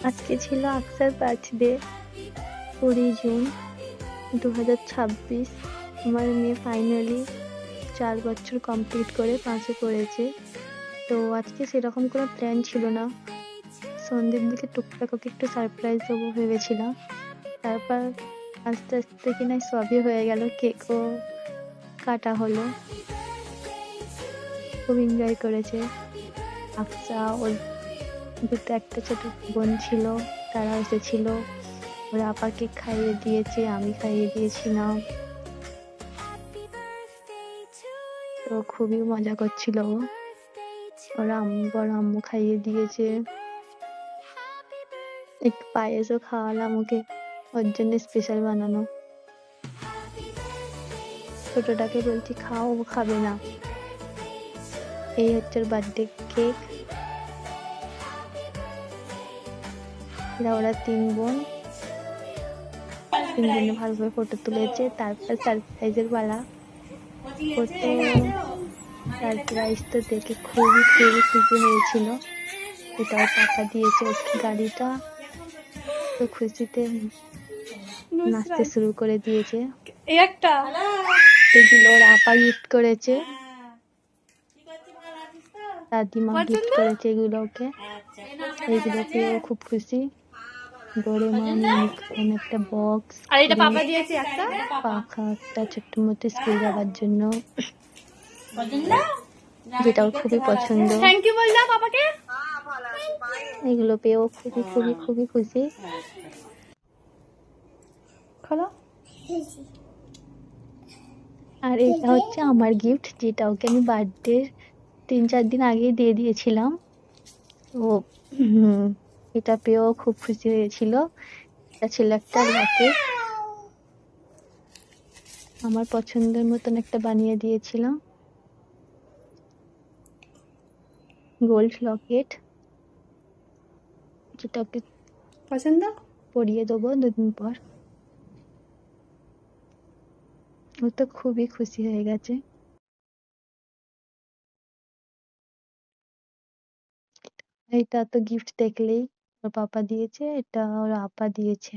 আজকে ছিল আকসার বার্থডে, 20 জুন 2026। আমার মেয়ে ফাইনালি 4 বছর কমপ্লিট করে 5-এ পড়েছে। তো আজকে সেরকম কোনো প্ল্যান ছিল না। সন্ধ্যের দিকে টুকটাক ওকে একটু সারপ্রাইজ দেবো ভেবেছিলাম। তারপর আস্তে আস্তে কিনা সবই হয়ে গেল, কেকও কাটা হলো। খুব এনজয় করেছে আকসা। ওর দুটো একটা ছোট বোন ছিল, তারা এসেছিল। ওরা আপাকে খাইয়ে দিয়েছে, আমি খাইয়ে দিয়েছিলাম। তো খুবই মজা করছিল ও। ওরা বড় আম্মু খাইয়ে দিয়েছে, একটু পায়েসও খাওয়ালাম ওকে, ওর জন্য স্পেশাল বানানো। ছোটটাকে বলছি খাও, ও খাবে না। এই হচ্ছে ওর বার্থডে কেক। ওরা 3 বোন, 3 জনে ভালোভাবে ফটো তুলেছে। তারপর সারপ্রাইজের পালা। ফটো সারপ্রাইজ তো দেখে খুবই খুবই খুশি হয়েছিল। এটা ওর পাপা দিয়েছে ওকে গাড়িটা। তো খুশিতে নাচতে শুরু করে দিয়েছে। এগুলো ওর আপা গিফট করেছে, দাদিমা গিফট করেছে এগুলো ওকে। এইগুলো পেয়ে ও খুব খুশি। ডোরেমন, ইউনিকর্ন, একটা বক্স, পাখা, একটা ছোট্ট মতো স্কুল যাবার জন্য, যেটা ওর খুবই পছন্দ। এগুলো পেয়েও খুবই খুবই খুবই খুশি। আর এটা হচ্ছে আমার গিফট, যেটা ওকে আমি বার্থডে 3-4 দিন আগেই দিয়ে দিয়েছিলাম। তো এটা পেয়েও খুব খুশি হয়েছিল। এটা ছিল একটা লকেট, আমার পছন্দের মতন একটা বানিয়ে দিয়েছিলাম, গোল্ড লকেট, যেটা ওকে পছন্দ পরিয়ে দেবো 2 দিন পর। ও তো খুবই খুশি হয়ে গেছে। এটা তো গিফট দেখলেই ওর পাপা দিয়েছে, এটা ওর আপা দিয়েছে।